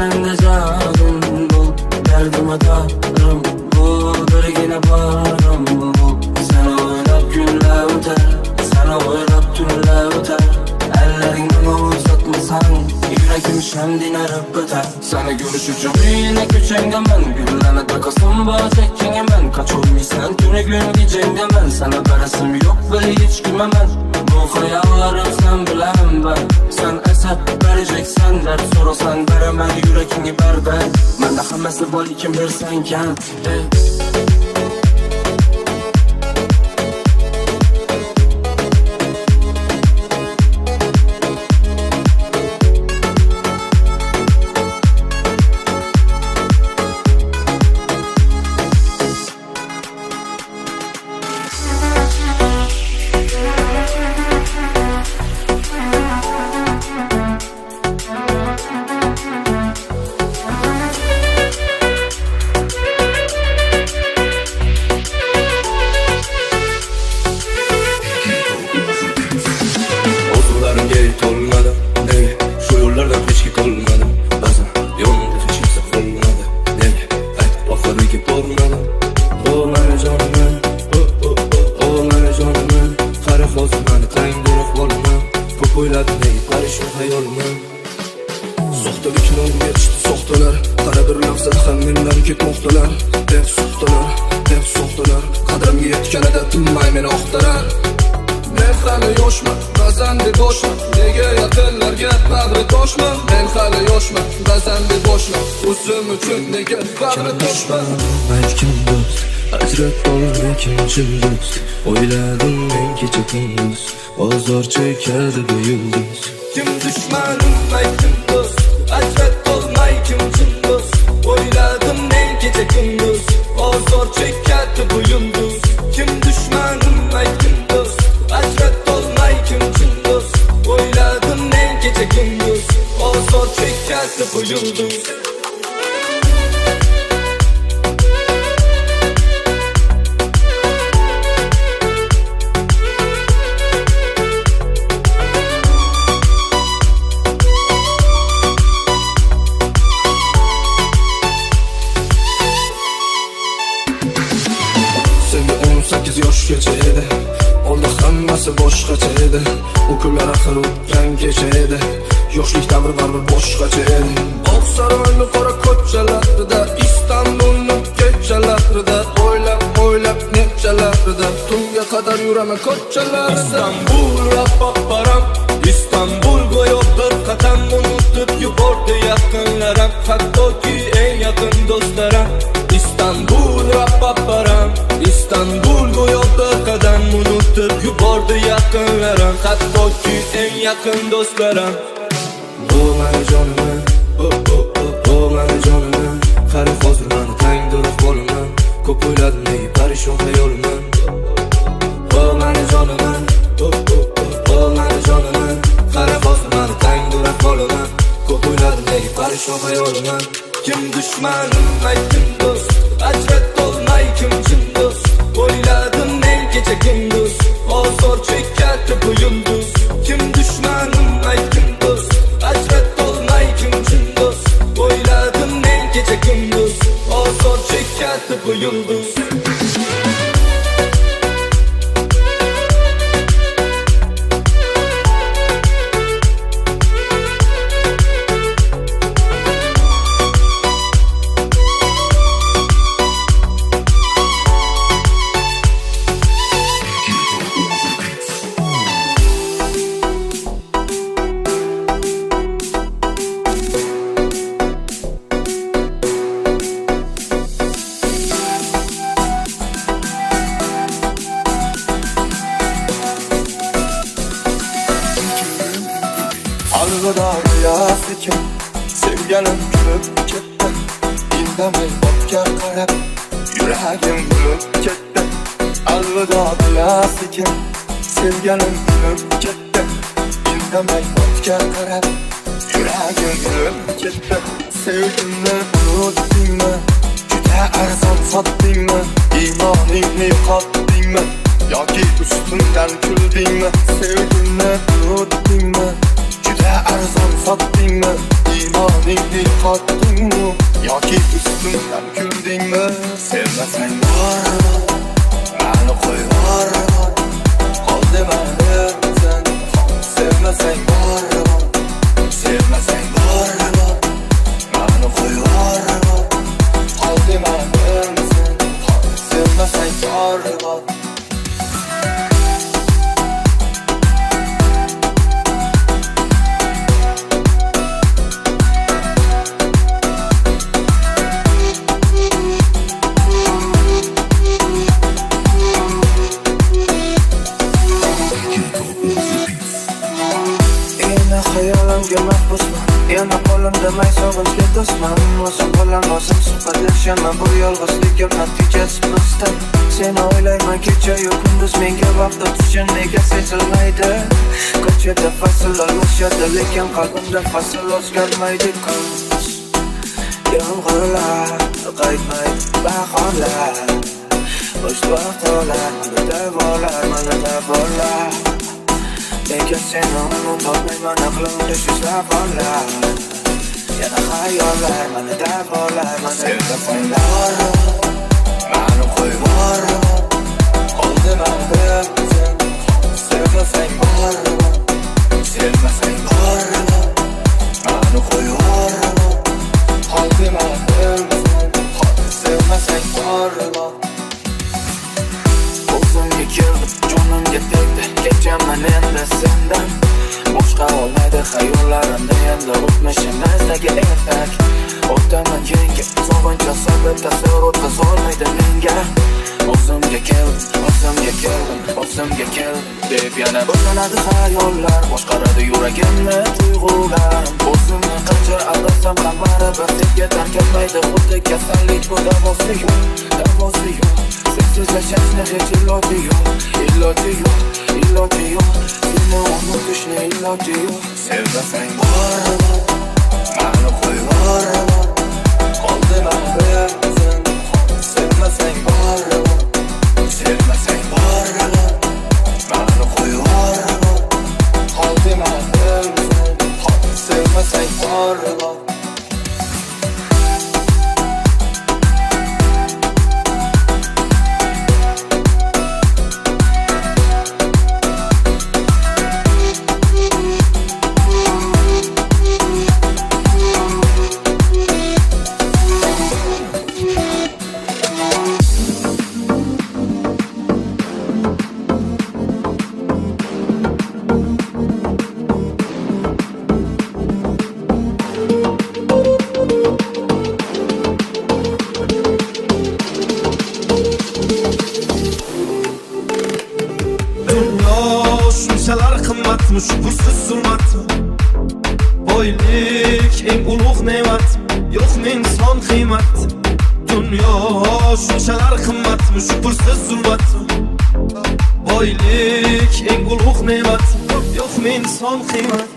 mende canım bu. Derdime darım bu, birgina barım bu. Seni oylab günler o'tar, seni oylab tunlar o'tar. Elleringni uzatmasan yuragim shamdin arib o'tar. Seni görüş uchun uyingni ko'changaman, gullanadi qasam bor chekkangaman. Qachonmaysan tuni kun kechangaman, sana barasim yo'q bil hech kimaman. Bu hayollarim sen bilan ben, sen esa vereceksen dard so'rasan beraman yuragingga barban. Menda hammasi bor lekin bersang kam. Oyladım ben gece gündüz, azar çekerdi bu yıldız. Kim düşmanım ay kim dost, hasret olmay kim cin dost. Oyladım ben gece gündüz, azar çekerdi bu yıldız. Kim düşmanım ay kim dost, hasret olmay kim cin dost. Oyladım ben gece gündüz, azar çekerdi bu yıldız. Boshqacha edi, u kunlar axir o'tgan kecha edi. Yoshlik davri baribir boshqacha edi. Oqsaroyning qora ko'chalarida, Istanbulning kechalarida, o'ylab nechalarida, tunga qadar yuraman ko'chalarida. Istanbul rapaparam, Istanbul go'yo bir qadam unutib yubordi yaqinlarim, hattoki eng yaqin do'stlarim. Istanbul rapaparam, Istanbul go'yo bir qadam unutib yubordi yaqinlarim, hattoki eng yaqin do'stlarim. O mani jonim, o mani jonim, qari hozir mani tangdir qo'limdan. Ko'p o'yladim nega parishon hayolimdan. O mani jonim, o mani jonim, qari hozir mani tangdir qo'limdan. Ko'p o'yladim nega parishon hayolimdan. Kim düşmanım ay kim dost, hasret olmay kim cin dost. Oyladım ben gece gündüz, azar çekerdi bu yıldız. Kim düşmanım ay kim dost, hasret olmay kim cin dost. Oyladım ben gece gündüz, azar çekerdi bu yıldız. Algıda rüyası kim, sevgilim gülüp gitti. İndamay otga qarab, yuragim gülüp gitti. Algıda rüyası kim, sevgilim gülüp gitti. İndamay otga qarab, yuragim gülüp gitti. Sevgimni unutdingmi, juda arzon sotdingmi? İmoningni yo'qotdingmi, yoki ustimdan kuldingmi? Sevgimni unutdingmi, Menga arzon sotdingmi? İymoningni qotdingmi? Yoki ustimdan kuldingmi? Sevmasang bormi? Mani qo'yvor. Qol demani sen. Sevmasang bormi? Sevmasang bormi? Mani qo'yvor. Qol demani sen. Sevmasang bormi? Hayolimga mahbusman, yana qo'limda may sog'inchga do'stman. O'zim bilan o'zim suhbatlashaman, bu yolg'izligim natijasi pistan. Seni o'ylayman kecha-yu kunduz, menga vaqt o'tishi nega sezilmaydi? Ko'chada fasl almashadi, lekin qalbimda fasl o'zgarmaydi. Kuz yomg'irlar qaytmaydi, bahorlar bo'sh vaqtlar, mana davolar. Nega seni unutolmayman, aqlimda shu savollar. Yana xayollar, mana davolar. Sevmasang bormi? Mani qo'yvor. Qol demani sen. Sevmasang bormi? Sevmasang bormi? Mani qo'yvor. Qol demani sen. Sevmasang bormi? O'zimga keldim, jonimga tegdi, kechaman endi sendan. Boshqa olmaydi xayollarimda endi o'tmishimizdagi ertak. O'taman keyingi sog'inch sabab tasavvur o'tkazolmaydi menga. O'zimga keldim deb yana boshlanadi xayollar, boshqaradi yuragimni tuyg'ular. O'zimni qancha aldasam ham baribir senga tarqalmaydi, xuddi kasallik bu davosi yo'q. Sensiz yashashni hech iloji yo'q. Seni unutishni iloji yo'q. Sevmasang bormi? Mani qo'yvor. Qol demani sen. Sevmasang bormi? Sevmasang bormi? Mani qo'yvor. Qol demani sen. Sevmasang bormi? Şu bursiz zulmatmi? Boylik eng ulug' ne'mat, yo'qmi inson qiymat? Dunyo shunchalar qimmatmi? Shu bursiz zulmatmi? Boylik eng ulug' ne'mat, yo'qmi inson qiymat?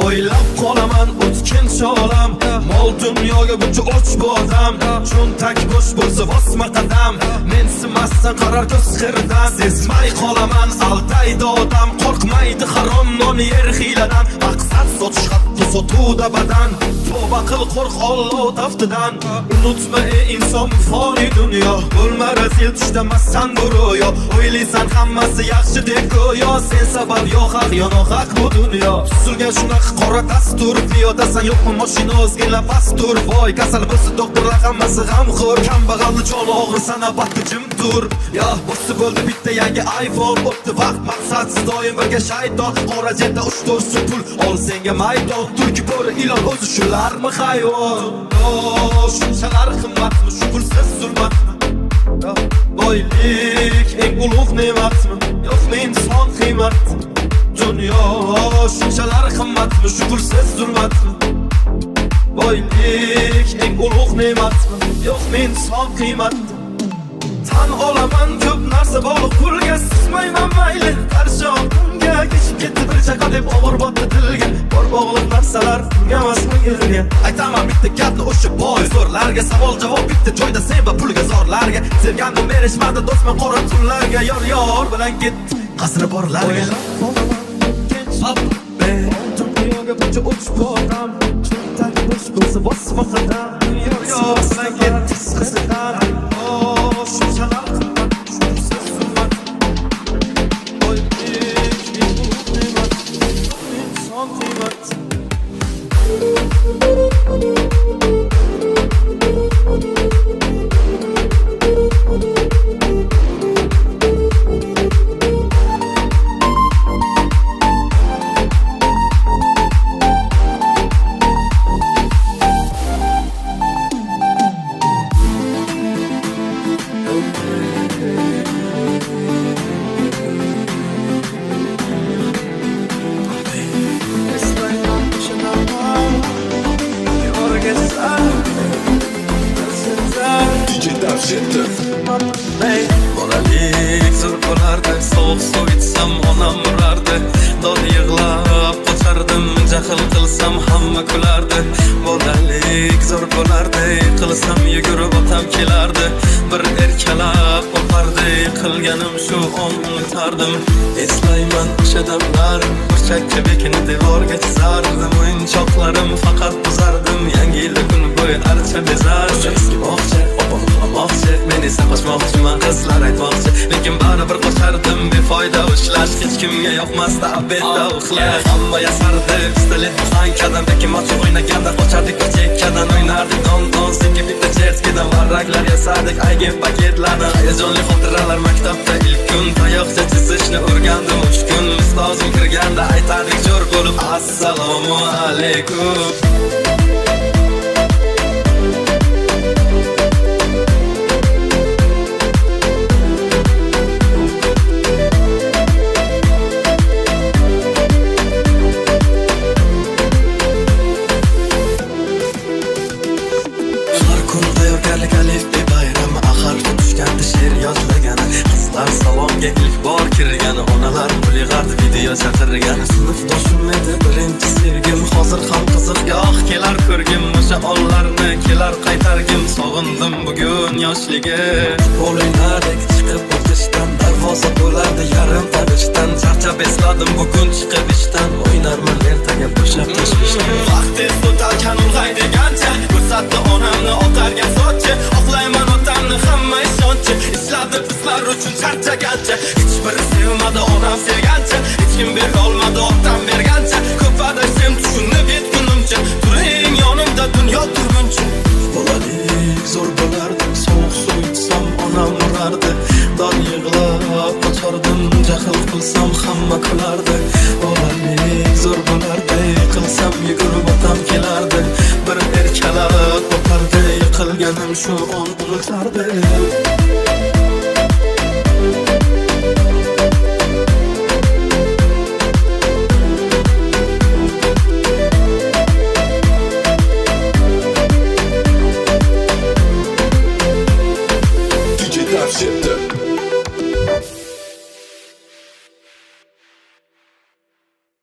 O'ylab qolaman o'tkinchi olam, mol dunyoga buncha och bu odam. Cho'ntak bo'sh bo'lsa bosma qadam, mensimasdan qarar ko'z qirdan. Sezmay qolaman aldaydi odam, qo'rqmaydi harom non yer hiyladan. Maqsad sotish hatto sotuvda badan, tavba qil qo'rq Alloh taftidan. Unutma ey inson foniy dunyo, bo'lma razil tushdamassan bu ro'yo. O'ylaysan hammasi yaxshi deb go'yo, sen sabab yo haq yo nohaq bu dunyo. Tuzilgan shunaqa qora dastur, piyodasan yo'qmi mashina ozgina pastur. Voy kasal bo'lsa doktorlar hammasi g'amxo'r, kambag'alni joni og'ir sanobatda jim tur. Ya bo'lsa bo'ldi bitta yangi iPhone, o'tdi vaqt maqsadsiz doim birga shayton. Qora jenda 3-4 so'm pul ol senga maydon, tulki bo'ri ilon o'zi shularmi hayvon? Shunchalar qimmatmi? Shu pulsiz zulmatmi? Boylik eng ulug' ne'matmi? Yo'qmi inson qiymat? Dunyo shunchalar qimmatmi? Shu pulsiz zulmatmi? Boylik eng ulug' ne'matmi? Yo'qmi inson qiymat? Tan olaman ko'p narsa bog'liq pulga, sizmayman mayli qarshi oqimga. Kechib ketdi bir chaqo deb og'ir botdi dilga, bor bog'liq narsalar pulga emasmi yerga. Aytaman bitta gapni o'sha boy zo'rlarga, savol javob bitta joyda sen va pulga zorlarga. Sevgandim berishmadi do'stman qora tunlarga, yor bilan ketdi qasri borlarga. Dunyoga buncha uch bordim Cho'ntak bo'sh bo'lsa bosma qadam Dunyo bilan ketdi qiziqar Shunchalar shunsiz zulmat Boylik qiymat inson qiymat Bolalik zo'r bo'lardi, sovuq suv ichsam onam urardi. Dod yig'lab qochardim, jahl qilsam hamma kulardi. Bolalik zo'r bo'lardi, qilsam yugurib otam kelardi. Bir erkalab o'pardi, qilganim shu unutardim. Eslayman o'sha damlar, burchakka bekini devorga chizardim. O'yinchoqlarim faqat buzardim, yangi yil kuni bo'yi archa bezardim. Eski bog'cha, opam uxlamoqchi, men esa qochmoqchiman, qizlar aytmoqchi. Lekin baribir qochardim, befoyda ushlash, hech kimga yoqmasdi abedda uxlash. Hamma yasardi, pistolet buxankadan, lekin machoq o'ynaganda qochardik bir chekkadan, o'ynardik don-don, senga bitta chertkadan, varraklar yasardik, aygen paketlardan. Hayajonli xotiralar maktabda ilk kun, tayoqcha chizishni o'rgandim 3 kun. Ustozim kirganda aytardik jo'r bo'lib, assalomu alaykum. Salonga ilk bor kirgan, onalar pul yig'ardi, video chaqirgan. Sinfdoshim edi birinchi sevgim, hozir ham qiziq goh kelar ko'rgim. O'sha onlarni kelar qaytargim, sog'indim bugun yoshligim. O'ynadik chiqib o'tishdan, darvoza bo'lardi yarim tabishdan. Charchab esladim bugun chiqib ishdan, o'ynarman ertaga bo'shab tashvishdan. Vaqt o'tarkan ulg'aydi gancha, ko'rsatdi onamni otargan sochi. Oqlayman otamni hamma ishonchi, ishladi bizlar uchun charchagancha. Hech biri sevmadi onam sevgancha, hech kim bera olmadi otam bergancha. Ko'p adashim tushunib yetgunimcha, turing yonimda dunyo turguncha. Bolalik zo'r bo'lardi, sovuq suv ichsam onam urardi. Dod yig'lab qochardim, jahl qilsam hamma kulardi. Bolalik zo'r bo'lardi, qilsam yugurib otam kelardi. Bir erkalab o'pardi, qilganim shu on unutardi. Shit.